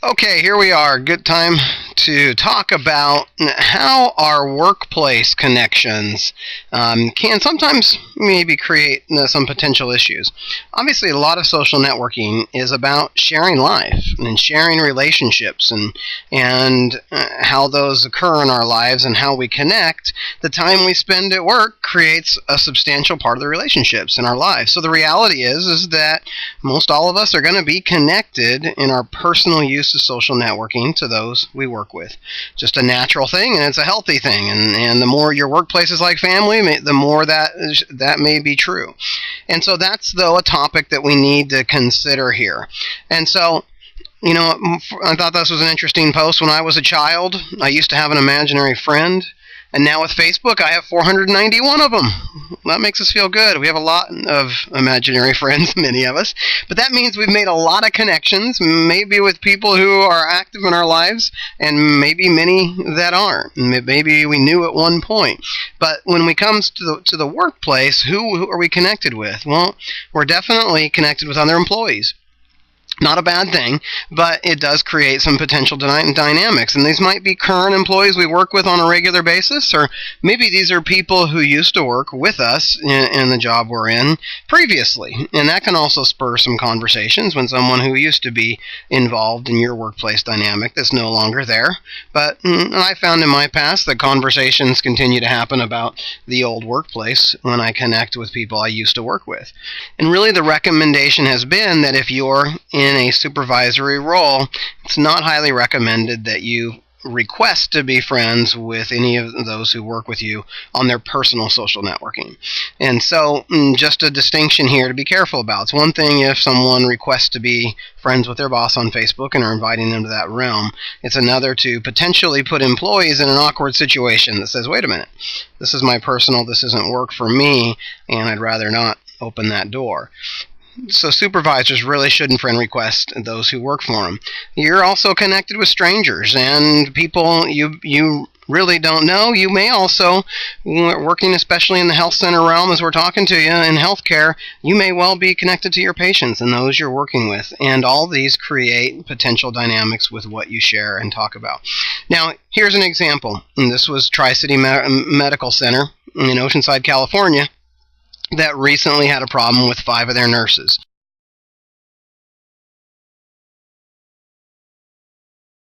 Okay, here we are. Good time to talk about how our workplace connections can sometimes maybe create some potential issues. Obviously, a lot of social networking is about sharing life and sharing relationships and how those occur in our lives and how we connect. The time we spend at work creates a substantial part of the relationships in our lives. So the reality is that most all of us are going to be connected in our personal use of social networking to those we work with. Just a natural thing, and it's a healthy thing. And the more your workplace is like family, the more that may be true. And so that's, though, a topic that we need to consider here. And so, I thought this was an interesting post. When I was a child, I used to have an imaginary friend. And now with Facebook, I have 491 of them. That makes us feel good. We have a lot of imaginary friends, many of us. But that means we've made a lot of connections, maybe with people who are active in our lives, and maybe many that aren't. Maybe we knew at one point. But when it comes to the workplace, who are we connected with? Well, we're definitely connected with other employees. Not a bad thing, but it does create some potential dynamics. And these might be current employees we work with on a regular basis, or maybe these are people who used to work with us in the job we're in previously. And that can also spur some conversations when someone who used to be involved in your workplace dynamic that's no longer there. But I found in my past that conversations continue to happen about the old workplace when I connect with people I used to work with. And really the recommendation has been that if you're in a supervisory role, it's not highly recommended that you request to be friends with any of those who work with you on their personal social networking. And so just a distinction here to be careful about. It's one thing if someone requests to be friends with their boss on Facebook and are inviting them to that realm. It's another to potentially put employees in an awkward situation that says, wait a minute, this is my personal, this isn't work for me, and I'd rather not open that door. So supervisors really shouldn't friend request those who work for them. You're also connected with strangers and people you really don't know. You may also, working especially in the health center realm as we're talking to you in healthcare, you may well be connected to your patients and those you're working with. And all these create potential dynamics with what you share and talk about. Now, here's an example. And this was Tri-City Medical Center in Oceanside, California, that recently had a problem with 5 of their nurses.